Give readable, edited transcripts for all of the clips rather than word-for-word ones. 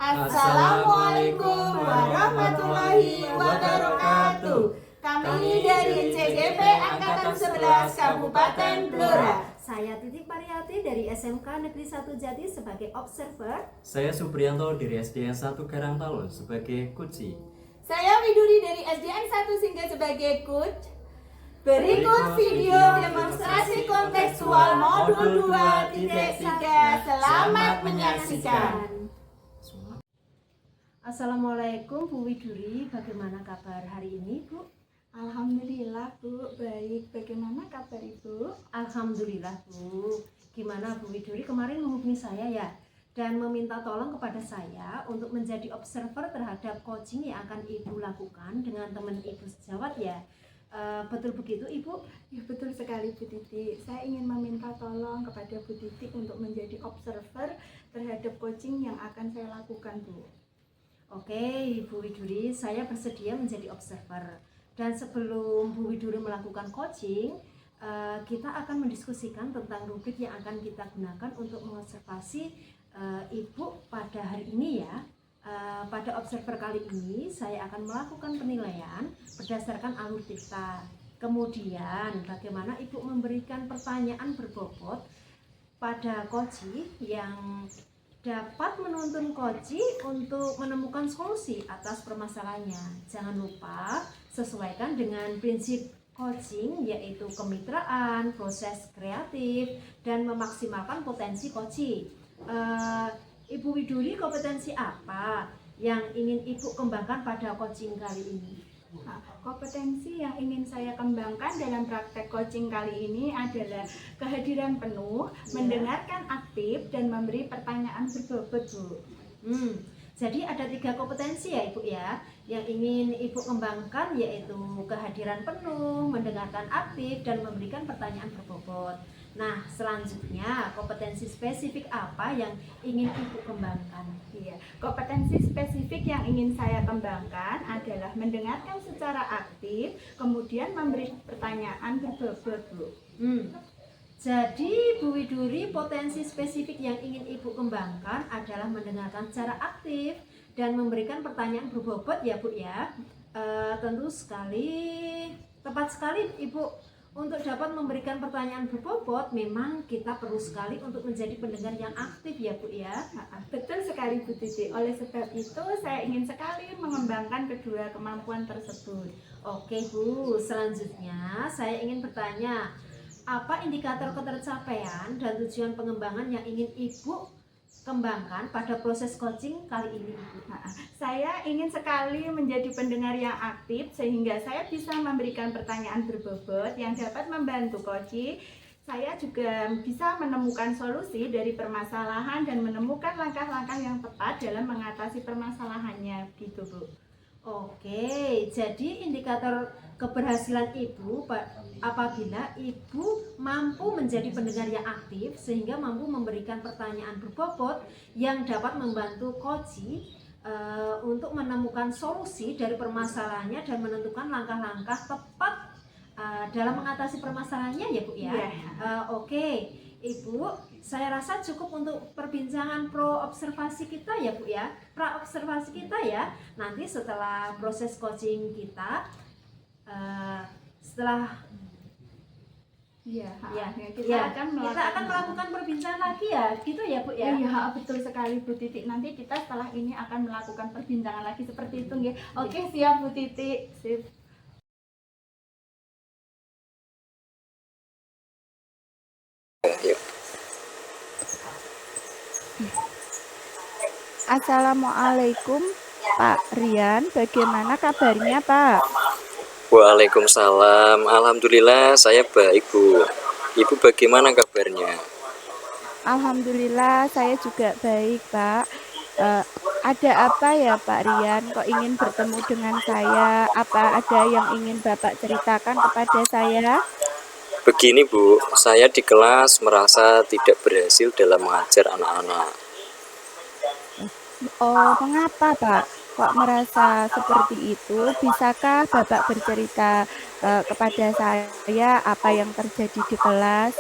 Assalamualaikum warahmatullahi wabarakatuh. Kami dari CDP Angkatan 11 Kabupaten Blora. Saya Titik Pariyati dari SMK Negeri 1 Jati sebagai observer. Saya Supriyanto dari SDN 1 Karangtalun sebagai coach. Saya Widuri dari SDN 1 Singga sebagai coach. Berikut video demonstrasi kontekstual modul 2.3. Selamat menyaksikan. Assalamualaikum Bu Widuri, bagaimana kabar hari ini Bu? Alhamdulillah Bu, baik. Bagaimana kabar Ibu? Alhamdulillah Bu. Gimana Bu Widuri kemarin menghubungi saya ya? Dan meminta tolong kepada saya untuk menjadi observer terhadap coaching yang akan Ibu lakukan dengan teman Ibu sejawat ya. Betul begitu Ibu? Ya betul sekali Bu Titik. Saya ingin meminta tolong kepada Bu Titik untuk menjadi observer terhadap coaching yang akan saya lakukan Bu. Oke Bu Widuri, saya bersedia menjadi observer. Dan sebelum Bu Widuri melakukan coaching, kita akan mendiskusikan tentang rubrik yang akan kita gunakan untuk mengobservasi Ibu pada hari ini ya. Pada observer kali ini saya akan melakukan penilaian berdasarkan alur dikta. Kemudian bagaimana Ibu memberikan pertanyaan berbobot pada coaching yang dapat menuntun coach untuk menemukan solusi atas permasalahannya. Jangan lupa sesuaikan dengan prinsip coaching, yaitu kemitraan, proses kreatif, dan memaksimalkan potensi coach. Ibu Widuri, kompetensi apa yang ingin Ibu kembangkan pada coaching kali ini? Nah, kompetensi yang ingin saya kembangkan dalam praktek coaching kali ini adalah kehadiran penuh, mendengarkan aktif, dan memberi pertanyaan berbobot Bu. Jadi ada 3 kompetensi ya Ibu ya yang ingin Ibu kembangkan, yaitu kehadiran penuh, mendengarkan aktif, dan memberikan pertanyaan berbobot. Nah selanjutnya kompetensi spesifik apa yang ingin Ibu kembangkan? Iya, kompetensi spesifik yang ingin saya kembangkan adalah mendengarkan secara aktif, kemudian memberi pertanyaan berbobot Bu. Jadi Bu Widuri, potensi spesifik yang ingin Ibu kembangkan adalah mendengarkan secara aktif dan memberikan pertanyaan berbobot ya Bu ya. Tentu sekali, tepat sekali Ibu. Untuk dapat memberikan pertanyaan berbobot, memang kita perlu sekali untuk menjadi pendengar yang aktif ya Bu ya. Betul sekali Bu Titik. Oleh sebab itu saya ingin sekali mengembangkan kedua kemampuan tersebut. Oke Bu, selanjutnya saya ingin bertanya, apa indikator ketercapaian dan tujuan pengembangan yang ingin Ibu kembangkan pada proses coaching kali ini? Saya ingin sekali menjadi pendengar yang aktif sehingga saya bisa memberikan pertanyaan berbobot yang dapat membantu coaching. Saya juga bisa menemukan solusi dari permasalahan dan menemukan langkah-langkah yang tepat dalam mengatasi permasalahannya gitu Bu. Oke, jadi indikator keberhasilan Ibu apabila Ibu mampu menjadi pendengar yang aktif sehingga mampu memberikan pertanyaan berbobot yang dapat membantu coach untuk menemukan solusi dari permasalahannya dan menentukan langkah-langkah tepat dalam mengatasi permasalahannya ya Bu ya. Oke Ibu, saya rasa cukup untuk perbincangan observasi kita ya Bu ya, observasi kita ya. Nanti setelah proses coaching kita, kita akan melakukan perbincangan lagi ya, gitu ya Bu ya. Iya betul sekali Bu Titik. Nanti kita setelah ini akan melakukan perbincangan lagi seperti itu ya. Oke siap Bu Titik. Sip. Assalamualaikum Pak Rian, bagaimana kabarnya Pak? Waalaikumsalam. Alhamdulillah saya baik Bu. Ibu bagaimana kabarnya? Alhamdulillah saya juga baik Pak. Ada apa ya Pak Rian, kok ingin bertemu dengan saya? Apa ada yang ingin Bapak ceritakan kepada saya? Begini Bu, saya di kelas merasa tidak berhasil dalam mengajar anak-anak. Oh, mengapa Pak? Kok merasa seperti itu? Bisakah Bapak bercerita kepada saya apa yang terjadi di kelas?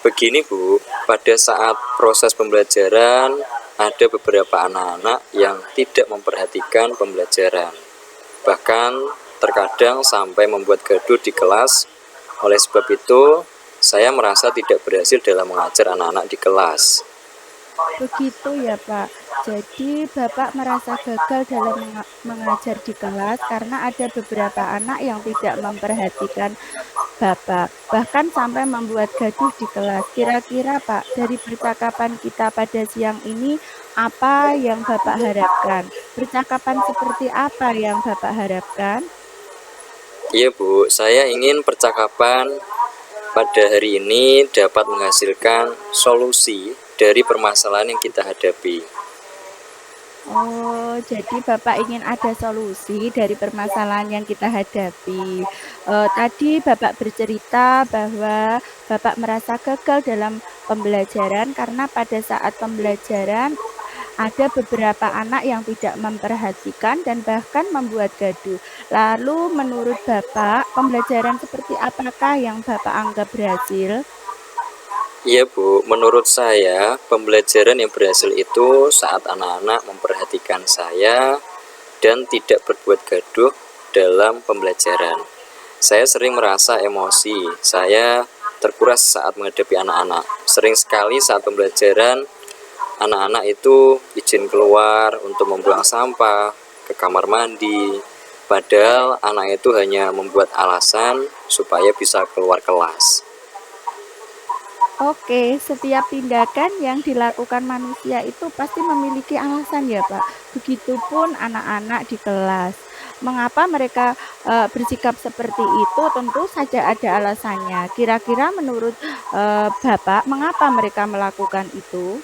Begini Bu, pada saat proses pembelajaran ada beberapa anak-anak yang tidak memperhatikan pembelajaran. Bahkan terkadang sampai membuat gaduh di kelas. Oleh sebab itu, saya merasa tidak berhasil dalam mengajar anak-anak di kelas. Begitu ya Pak. Jadi Bapak merasa gagal dalam mengajar di kelas karena ada beberapa anak yang tidak memperhatikan Bapak, bahkan sampai membuat gaduh di kelas. Kira-kira Pak, dari percakapan kita pada siang ini, apa yang Bapak harapkan? Percakapan seperti apa yang Bapak harapkan? Iya Bu, saya ingin percakapan pada hari ini dapat menghasilkan solusi dari permasalahan yang kita hadapi. Oh, jadi Bapak ingin ada solusi dari permasalahan yang kita hadapi. Tadi Bapak bercerita bahwa Bapak merasa gagal dalam pembelajaran karena pada saat pembelajaran ada beberapa anak yang tidak memperhatikan dan bahkan membuat gaduh. Lalu menurut Bapak, pembelajaran seperti apakah yang Bapak anggap berhasil? Iya Bu, menurut saya pembelajaran yang berhasil itu saat anak-anak memperhatikan saya dan tidak berbuat gaduh dalam pembelajaran. Saya sering merasa emosi, saya terkuras saat menghadapi anak-anak. Sering sekali saat pembelajaran, anak-anak itu izin keluar untuk membuang sampah ke kamar mandi. Padahal anak itu hanya membuat alasan supaya bisa keluar kelas. Oke, setiap tindakan yang dilakukan manusia itu pasti memiliki alasan ya, Pak. Begitupun anak-anak di kelas. Mengapa mereka bersikap seperti itu? Tentu saja ada alasannya. Kira-kira menurut Bapak, mengapa mereka melakukan itu?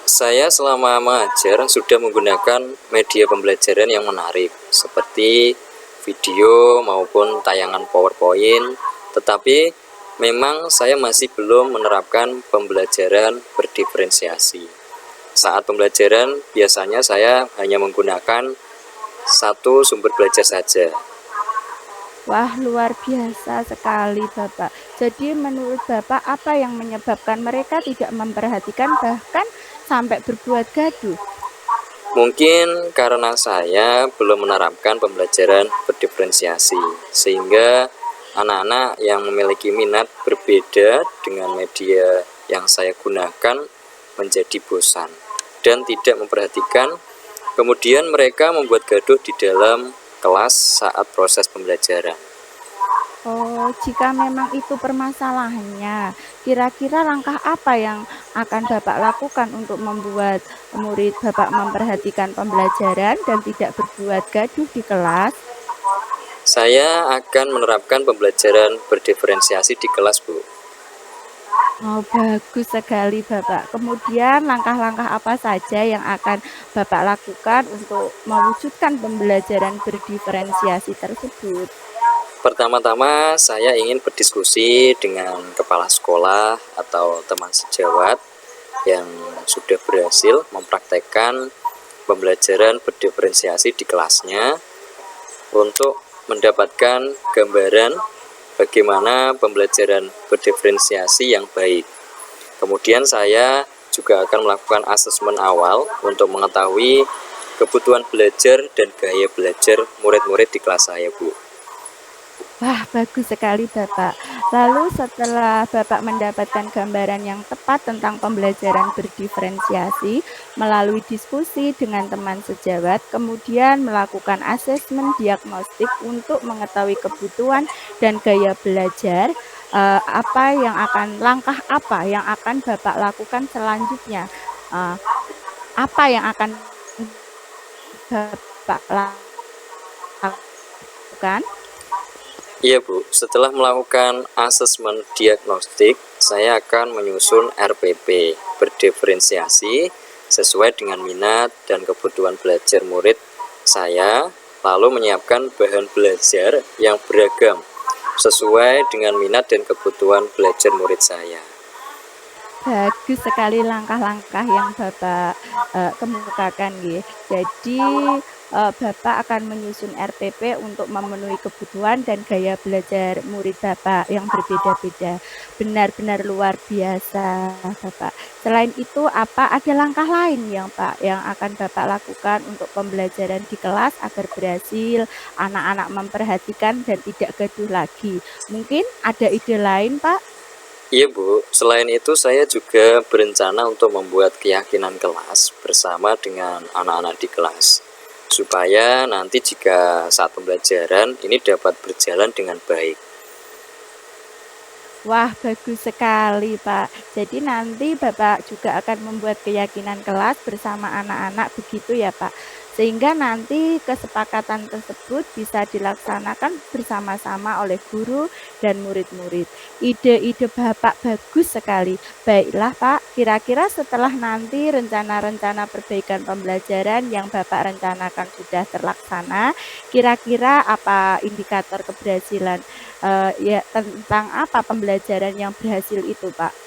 Saya selama mengajar sudah menggunakan media pembelajaran yang menarik seperti video maupun tayangan PowerPoint, tetapi memang saya masih belum menerapkan pembelajaran berdiferensiasi. Saat pembelajaran biasanya saya hanya menggunakan satu sumber belajar saja. Wah, luar biasa sekali, Bapak. Jadi menurut Bapak, apa yang menyebabkan mereka tidak memperhatikan bahkan sampai berbuat gaduh? Mungkin karena saya belum menerapkan pembelajaran berdiferensiasi, sehingga anak-anak yang memiliki minat berbeda dengan media yang saya gunakan menjadi bosan dan tidak memperhatikan. Kemudian mereka membuat gaduh di dalam kelas saat proses pembelajaran. Oh, jika memang itu permasalahannya, kira-kira langkah apa yang akan Bapak lakukan untuk membuat murid Bapak memperhatikan pembelajaran dan tidak berbuat gaduh di kelas? Saya akan menerapkan pembelajaran berdiferensiasi di kelas, Bu. Oh, bagus sekali, Bapak. Kemudian langkah-langkah apa saja yang akan Bapak lakukan untuk mewujudkan pembelajaran berdiferensiasi tersebut? Pertama-tama saya ingin berdiskusi dengan kepala sekolah atau teman sejawat yang sudah berhasil mempraktekkan pembelajaran berdiferensiasi di kelasnya untuk mendapatkan gambaran bagaimana pembelajaran berdiferensiasi yang baik. Kemudian saya juga akan melakukan asesmen awal untuk mengetahui kebutuhan belajar dan gaya belajar murid-murid di kelas saya, Bu. Wah, bagus sekali Bapak. Lalu setelah Bapak mendapatkan gambaran yang tepat tentang pembelajaran berdiferensiasi melalui diskusi dengan teman sejawat, kemudian melakukan asesmen diagnostik untuk mengetahui kebutuhan dan gaya belajar, langkah apa yang akan Bapak lakukan selanjutnya? Eh, apa yang akan Bapak lakukan? Iya Bu, setelah melakukan asesmen diagnostik, saya akan menyusun RPP berdiferensiasi sesuai dengan minat dan kebutuhan belajar murid saya, lalu menyiapkan bahan belajar yang beragam sesuai dengan minat dan kebutuhan belajar murid saya. Bagus sekali langkah-langkah yang Bapak kemukakan ya. Jadi Bapak akan menyusun RPP untuk memenuhi kebutuhan dan gaya belajar murid Bapak yang berbeda-beda. Benar-benar luar biasa, Bapak. Selain itu, apa ada langkah lain yang akan Bapak lakukan untuk pembelajaran di kelas agar berhasil, anak-anak memperhatikan dan tidak gaduh lagi? Mungkin ada ide lain, Pak? Iya Bu, selain itu saya juga berencana untuk membuat keyakinan kelas bersama dengan anak-anak di kelas, supaya nanti jika saat pembelajaran ini dapat berjalan dengan baik. Wah, bagus sekali, Pak. Jadi nanti Bapak juga akan membuat keyakinan kelas bersama anak-anak begitu ya, Pak. Sehingga nanti kesepakatan tersebut bisa dilaksanakan bersama-sama oleh guru dan murid-murid. Ide-ide Bapak bagus sekali. Baiklah, Pak. Kira-kira setelah nanti rencana-rencana perbaikan pembelajaran yang Bapak rencanakan sudah terlaksana, kira-kira apa indikator keberhasilan? Ya, tentang apa pembelajaran yang berhasil itu, Pak?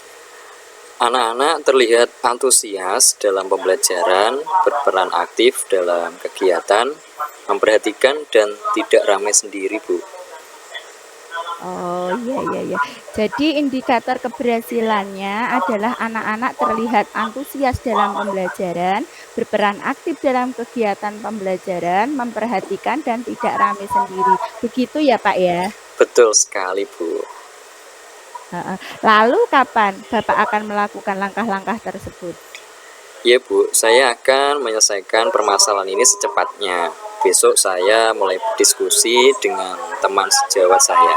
Anak-anak terlihat antusias dalam pembelajaran, berperan aktif dalam kegiatan, memperhatikan dan tidak ramai sendiri, Bu. Oh, iya, iya, iya. Jadi indikator keberhasilannya adalah anak-anak terlihat antusias dalam pembelajaran, berperan aktif dalam kegiatan pembelajaran, memperhatikan dan tidak ramai sendiri. Begitu ya, Pak ya? Betul sekali, Bu. Heeh. Lalu kapan Bapak akan melakukan langkah-langkah tersebut? Ya Bu, saya akan menyelesaikan permasalahan ini secepatnya. Besok saya mulai berdiskusi dengan teman sejawat saya.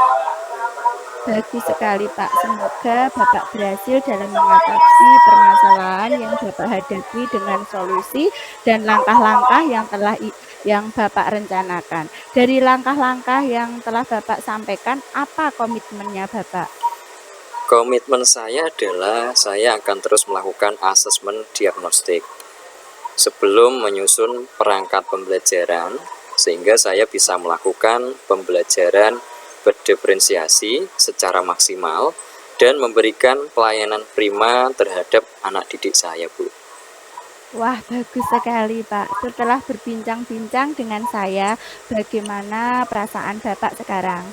Bagus sekali, Pak. Semoga Bapak berhasil dalam mengatasi permasalahan yang Bapak hadapi dengan solusi dan langkah-langkah yang Bapak rencanakan. Dari langkah-langkah yang telah Bapak sampaikan, apa komitmennya Bapak? Komitmen saya adalah saya akan terus melakukan asesmen diagnostik sebelum menyusun perangkat pembelajaran, sehingga saya bisa melakukan pembelajaran berdiferensiasi secara maksimal dan memberikan pelayanan prima terhadap anak didik saya, Bu. Wah, bagus sekali, Pak. Setelah berbincang-bincang dengan saya, bagaimana perasaan Bapak sekarang?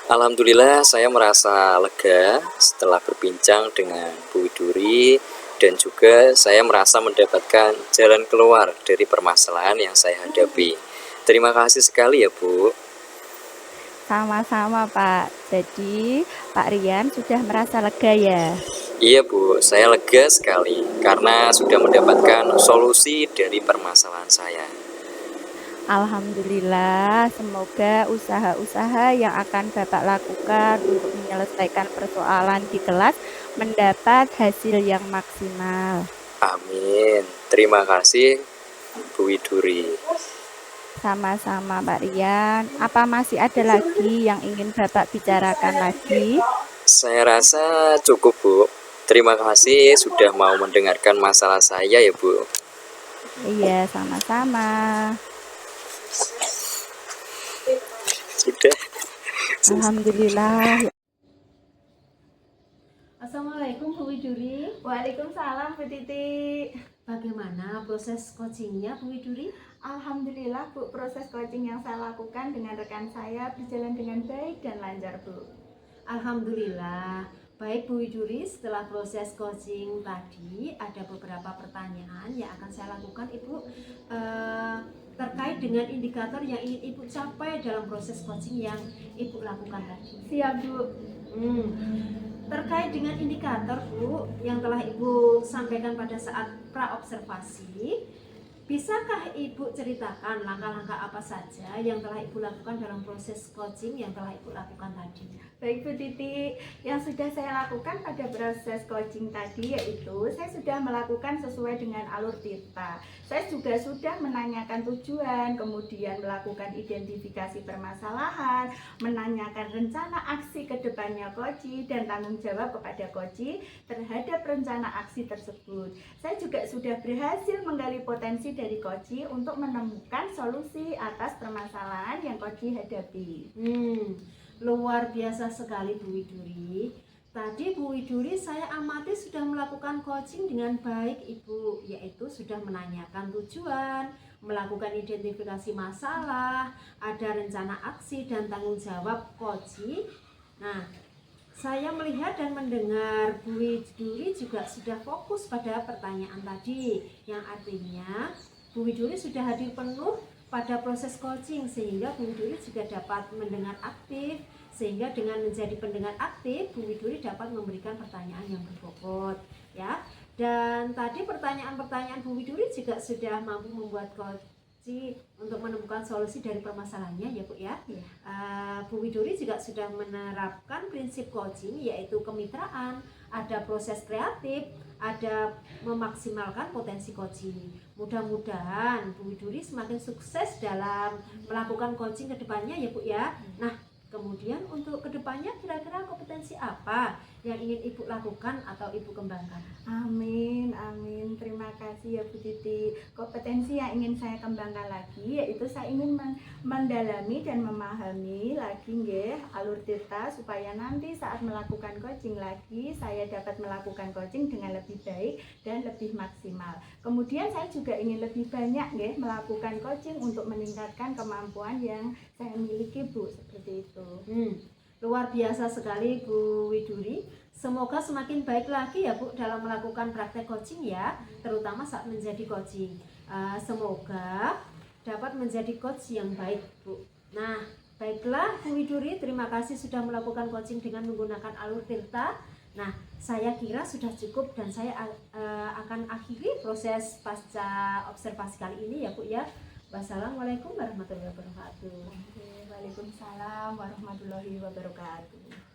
Alhamdulillah saya merasa lega setelah berbincang dengan Bu Widuri, dan juga saya merasa mendapatkan jalan keluar dari permasalahan yang saya hadapi. Terima kasih sekali ya Bu. Sama-sama, Pak. Jadi, Pak Rian sudah merasa lega ya? Iya Bu, saya lega sekali karena sudah mendapatkan solusi dari permasalahan saya. Alhamdulillah, semoga usaha-usaha yang akan Bapak lakukan untuk menyelesaikan persoalan di kelas mendapat hasil yang maksimal. Amin. Terima kasih Bu Widuri. Sama-sama, Pak Rian. Apa masih ada lagi yang ingin Bapak bicarakan lagi? Saya rasa cukup Bu. Terima kasih sudah mau mendengarkan masalah saya ya Bu. Iya, sama-sama. Sudah. Alhamdulillah. Assalamualaikum Bu Widuri. Waalaikumsalam Bu Titi. Bagaimana proses coachingnya Bu Widuri? Alhamdulillah Bu, proses coaching yang saya lakukan dengan rekan saya berjalan dengan baik dan lancar Bu. Alhamdulillah. Baik Bu Widuri, setelah proses coaching tadi ada beberapa pertanyaan yang akan saya lakukan Ibu terkait dengan indikator yang ingin Ibu capai dalam proses coaching yang Ibu lakukan tadi. Siap Bu. Terkait dengan indikator Bu yang telah Ibu sampaikan pada saat praobservasi, bisakah Ibu ceritakan langkah-langkah apa saja yang telah Ibu lakukan dalam proses coaching yang telah Ibu lakukan tadi? Baik Bu Titi, yang sudah saya lakukan pada proses coaching tadi yaitu saya sudah melakukan sesuai dengan alur TITA. Saya juga sudah menanyakan tujuan, kemudian melakukan identifikasi permasalahan, menanyakan rencana aksi ke depannya Koci dan tanggung jawab kepada Koci terhadap rencana aksi tersebut. Saya juga sudah berhasil menggali potensi dari Koci untuk menemukan solusi atas permasalahan yang Koci hadapi. Luar biasa sekali Bu Widuri. Tadi Bu Widuri saya amati sudah melakukan coaching dengan baik Ibu, yaitu sudah menanyakan tujuan, melakukan identifikasi masalah, ada rencana aksi dan tanggung jawab coaching. Nah, saya melihat dan mendengar Bu Widuri juga sudah fokus pada pertanyaan tadi, yang artinya Bu Widuri sudah hadir penuh pada proses coaching, sehingga Bu Widuri juga dapat mendengar aktif, sehingga dengan menjadi pendengar aktif Bu Widuri dapat memberikan pertanyaan yang berbobot, ya. Dan tadi pertanyaan-pertanyaan Bu Widuri juga sudah mampu membuat coaching untuk menemukan solusi dari permasalahannya, ya Bu ya. Bu Widuri juga sudah menerapkan prinsip coaching, yaitu kemitraan, ada proses kreatif, ada memaksimalkan potensi coaching. Mudah-mudahan Bu Widuri semakin sukses dalam melakukan coaching ke depannya, ya Bu ya. Nah, kemudian untuk kedepannya kira-kira kompetensi apa yang ingin Ibu lakukan atau Ibu kembangkan? Amin, amin. Terima kasih ya Bu Titi. Kompetensi yang ingin saya kembangkan lagi yaitu saya ingin mendalami dan memahami lagi nggih alur tirta supaya nanti saat melakukan coaching lagi saya dapat melakukan coaching dengan lebih baik dan lebih maksimal. Kemudian saya juga ingin lebih banyak nggih melakukan coaching untuk meningkatkan kemampuan yang saya miliki Bu, seperti itu. Luar biasa sekali Bu Widuri. Semoga semakin baik lagi ya Bu dalam melakukan praktek coaching ya, terutama saat menjadi coaching. Semoga dapat menjadi coach yang baik Bu. Nah, baiklah Bu Widuri, terima kasih sudah melakukan coaching dengan menggunakan alur tirta. Nah, saya kira sudah cukup dan saya akan akhiri proses pasca observasi kali ini ya Bu ya. Wassalamualaikum warahmatullahi wabarakatuh. Waalaikumsalam warahmatullahi wabarakatuh.